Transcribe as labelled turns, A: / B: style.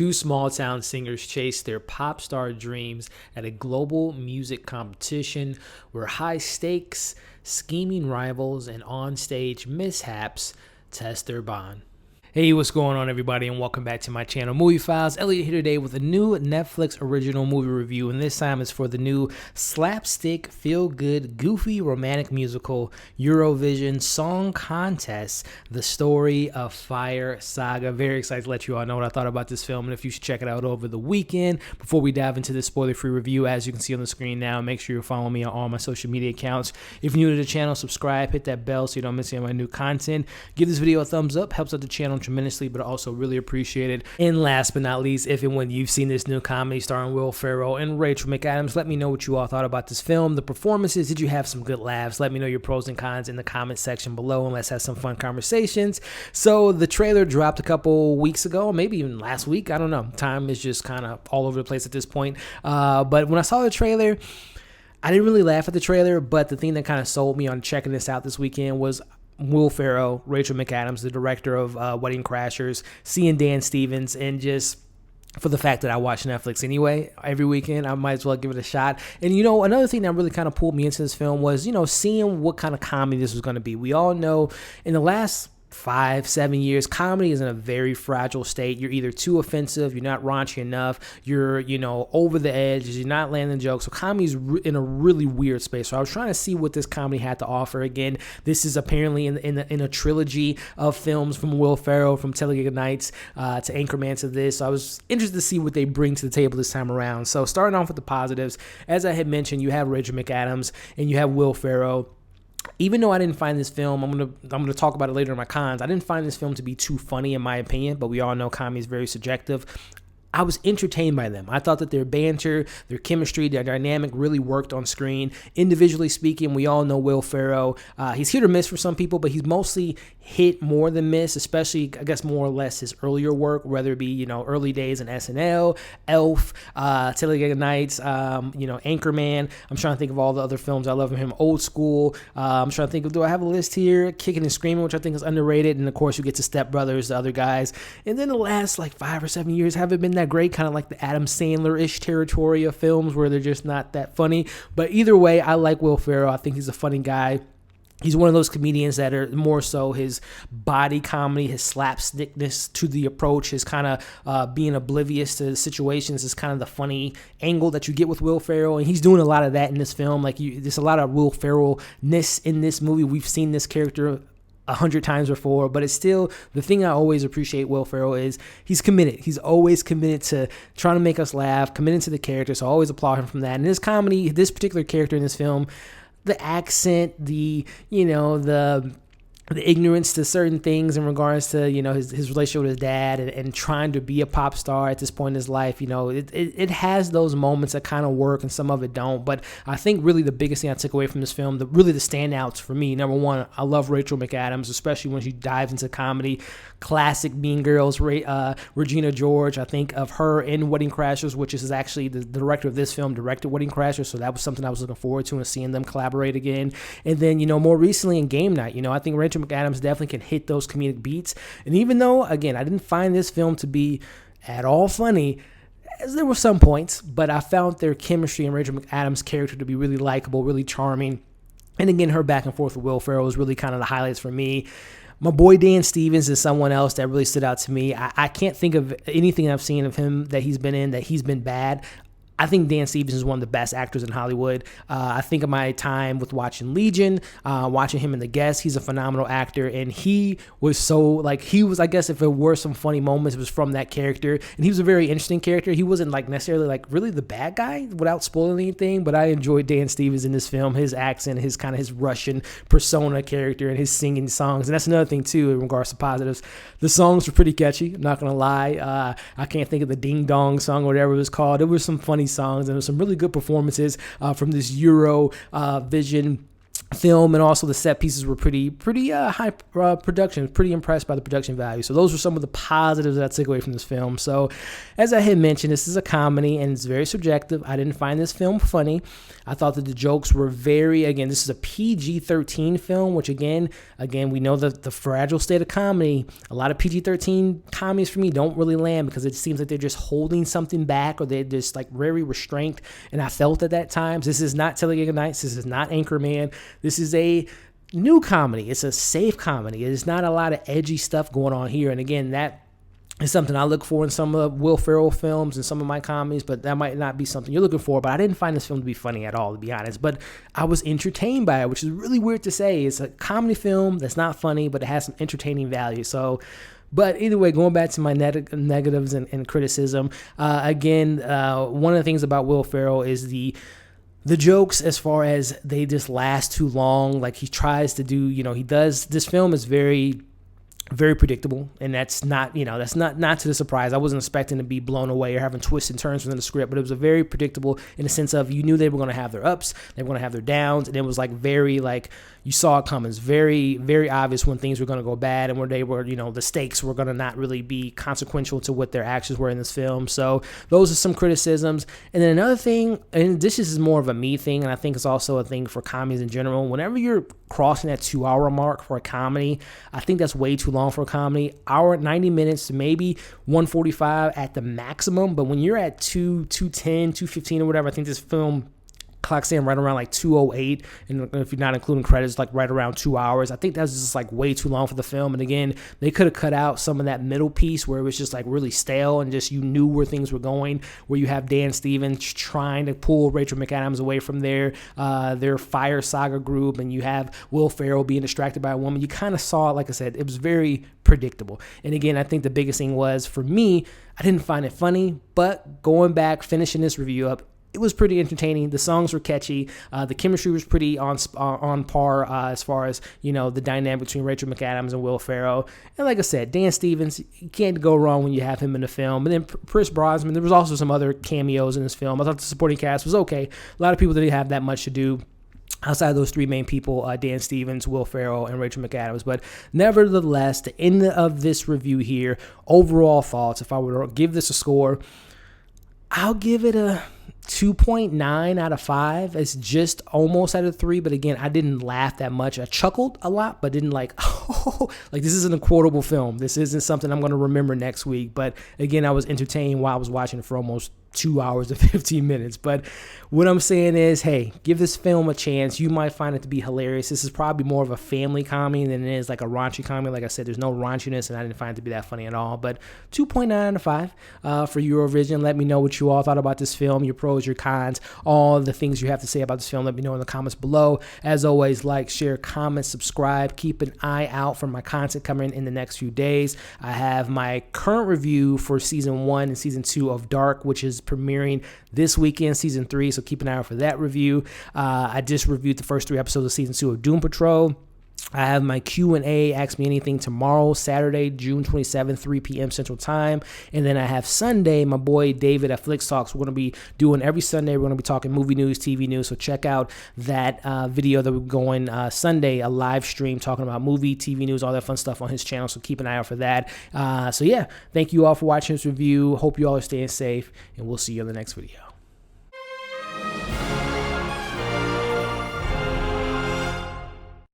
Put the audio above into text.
A: Two small-town singers chase their pop star dreams at a global music competition where high stakes, scheming rivals, and on-stage mishaps test their bond. Hey, what's going on, everybody, and welcome back to my channel, Movie Files. Elliot here today with a new Netflix original movie review, and this time it's for the new slapstick, feel-good, goofy, romantic musical Eurovision Song Contest, The Story of Fire Saga. Very excited to let you all know what I thought about this film, and if you should check it out over the weekend. Before we dive into this spoiler-free review, as you can see on the screen now, make sure you're following me on all my social media accounts. If you're new to the channel, subscribe, hit that bell so you don't miss any of my new content. Give this video a thumbs up, helps out the channel tremendously, but also really appreciate it. And last but not least, if and when you've seen this new comedy starring Will Ferrell and Rachel McAdams, let me know what you all thought about this film, the performances. Did you have some good laughs? Let me know your pros and cons in the comment section below, and let's have some fun conversations. So the trailer dropped a couple weeks ago, maybe even last week. I don't know. Time is just kind of all over the place at this point. But when I saw the trailer, I didn't really laugh at the trailer, but the thing that kind of sold me on checking this out this weekend was Will Ferrell, Rachel McAdams, the director of Wedding Crashers, seeing Dan Stevens, and just for the fact that I watch Netflix anyway every weekend, I might as well give it a shot. And, you know, another thing that really kind of pulled me into this film was, you know, seeing what kind of comedy this was going to be. We all know in the last 5-7 years, comedy is in a very fragile state. You're either too offensive, you're not raunchy enough, you're, you know, over the edge, you're not landing jokes. So comedy's in a really weird space. So I was trying to see what this comedy had to offer. Again, this is apparently in a trilogy of films from Will Ferrell, from Talladega Nights to Anchorman to this. So I was interested to see what they bring to the table this time around. So starting off with the positives, as I had mentioned, you have Rachel McAdams and you have Will Ferrell. Even though I didn't find this film, I'm gonna talk about it later in my cons, I didn't find this film to be too funny in my opinion, but we all know comedy is very subjective. I was entertained by them. I thought that their banter, their chemistry, their dynamic really worked on screen. Individually speaking, we all know Will Ferrell. He's hit or miss for some people, but he's mostly hit more than miss, especially, I guess, more or less his earlier work, whether it be, you know, early days in SNL, Elf, Talladega Nights, you know, Anchorman. I'm trying to think of all the other films I love from him. Old School. I'm trying to think of, do I have a list here? Kicking and Screaming, which I think is underrated. And, of course, you get to Step Brothers, the other guys. And then the last, like, 5 or 7 years haven't been that great, kind of like the Adam Sandler-ish territory of films where they're just not that funny. But either way, I like Will Ferrell. I think he's a funny guy. He's one of those comedians that are more so his body comedy, his slapstickness to the approach, his kind of being oblivious to situations is kind of the funny angle that you get with Will Ferrell. And he's doing a lot of that in this film. Like, there's a lot of Will Ferrell-ness in this movie. We've seen this character 100 times before, but it's still the thing I always appreciate Will Ferrell is he's committed. He's always committed to trying to make us laugh, committed to the character. So I always applaud him from that. And this comedy, this particular character in this film, the accent, the, you know, the ignorance to certain things in regards to, you know, his relationship with his dad and trying to be a pop star at this point in his life, you know, it has those moments that kind of work and some of it don't. But I think really the biggest thing I took away from this film, really the standouts for me, number one, I love Rachel McAdams, especially when she dives into comedy. Classic Mean Girls, Regina George. I think of her in Wedding Crashers, which is actually the director of this film, directed Wedding Crashers. So that was something I was looking forward to and seeing them collaborate again. And then, you know, more recently in Game Night, you know, I think Rachel McAdams definitely can hit those comedic beats. And even though, again, I didn't find this film to be at all funny, as there were some points, but I found their chemistry and Rachel McAdams' character to be really likable, really charming. And again, her back and forth with Will Ferrell was really kind of the highlights for me. My boy Dan Stevens is someone else that really stood out to me. I can't think of anything I've seen of him that he's been in that he's been bad. I think Dan Stevens is one of the best actors in Hollywood. I think of my time with watching Legion, watching him in The Guest. He's a phenomenal actor, and he was so, like, he was, I guess if there were some funny moments, it was from that character, and he was a very interesting character. He wasn't, like, necessarily, like, really the bad guy without spoiling anything, but I enjoyed Dan Stevens in this film, his accent, his kind of his Russian persona character, and his singing songs, and that's another thing, too, in regards to positives. The songs were pretty catchy, I'm not going to lie. I can't think of the Ding Dong song or whatever it was called. There were some funny songs, and there were some really good performances from this Eurovision film, and also the set pieces were pretty high production. Pretty impressed by the production value. So those were some of the positives that I took away from this film. So as I had mentioned, this is a comedy and it's very subjective. I didn't find this film funny. I thought that the jokes were again, this is a PG-13 film, which again, we know that the fragile state of comedy, a lot of PG-13 comedies for me don't really land because it seems like they're just holding something back or they're just like very restrained. And I felt at times, this is not Talladega Nights. This is not Anchorman. This is a new comedy. It's a safe comedy. There's not a lot of edgy stuff going on here. And again, that is something I look for in some of Will Ferrell films and some of my comedies, but that might not be something you're looking for. But I didn't find this film to be funny at all, to be honest. But I was entertained by it, which is really weird to say. It's a comedy film that's not funny, but it has some entertaining value. So, but either way, going back to my negatives and criticism, again, one of the things about Will Ferrell is the jokes, as far as they just last too long. Like he tries to do, this film is very, very predictable, and that's not to the surprise. I wasn't expecting to be blown away or having twists and turns within the script, but it was a very predictable in the sense of you knew they were going to have their ups, they were going to have their downs, and it was like very you saw it coming. It's very, very obvious when things were going to go bad and where they were, the stakes were going to not really be consequential to what their actions were in this film. So those are some criticisms. And then another thing, and this is more of a me thing, and I think it's also a thing for comedies in general. Whenever you're crossing that 2-hour mark for a comedy, I think that's way too long for a comedy. 90 minutes to maybe 145 at the maximum. But when you're at 210, 215 or whatever, I think this film clocks in right around like 2:08, and if you're not including credits, like right around 2 hours. I think that's just like way too long for the film. And again, they could have cut out some of that middle piece where it was just like really stale and just you knew where things were going, where you have Dan Stevens trying to pull Rachel McAdams away from their Fire Saga group, and you have Will Ferrell being distracted by a woman. You kind of saw it, like I said, it was very predictable. And again, I think the biggest thing was, for me, I didn't find it funny, but going back, finishing this review up, it was pretty entertaining. The songs were catchy. The chemistry was pretty on par as far as, the dynamic between Rachel McAdams and Will Ferrell. And like I said, Dan Stevens, you can't go wrong when you have him in the film. And then Pierce Brosnan, there was also some other cameos in this film. I thought the supporting cast was okay. A lot of people didn't have that much to do outside of those three main people, Dan Stevens, Will Ferrell, and Rachel McAdams. But nevertheless, the end of this review here, overall thoughts, if I were to give this a score, I'll give it a 2.9 out of 5. It's just almost out of 3, but again, I didn't laugh that much. I chuckled a lot, but didn't like this isn't a quotable film. This isn't something I'm going to remember next week. But again, I was entertained while I was watching it for almost 2 hours and 15 minutes. But what I'm saying is, hey, give this film a chance. You might find it to be hilarious. This is probably more of a family comedy than it is like a raunchy comedy. Like I said, there's no raunchiness, and I didn't find it to be that funny at all. But 2.9 out of 5 for Eurovision. Let me know what you all thought about this film, your pros, your cons, all the things you have to say about this film. Let me know in the comments below. As always, like, share, comment, subscribe. Keep an eye out for my content coming in the next few days. I have my current review for season 1 and season 2 of Dark, which is premiering this weekend, season 3, so keep an eye out for that review. I just reviewed the first 3 episodes of season 2 of Doom Patrol. I have my Q&A, Ask Me Anything, tomorrow, Saturday, June 27th, 3 p.m. Central Time. And then I have Sunday, my boy David at Flicks Talks. We're going to be doing every Sunday. We're going to be talking movie news, TV news. So check out that video that we're going Sunday, a live stream talking about movie, TV news, all that fun stuff on his channel. So keep an eye out for that. So yeah, thank you all for watching this review. Hope you all are staying safe, and we'll see you in the next video.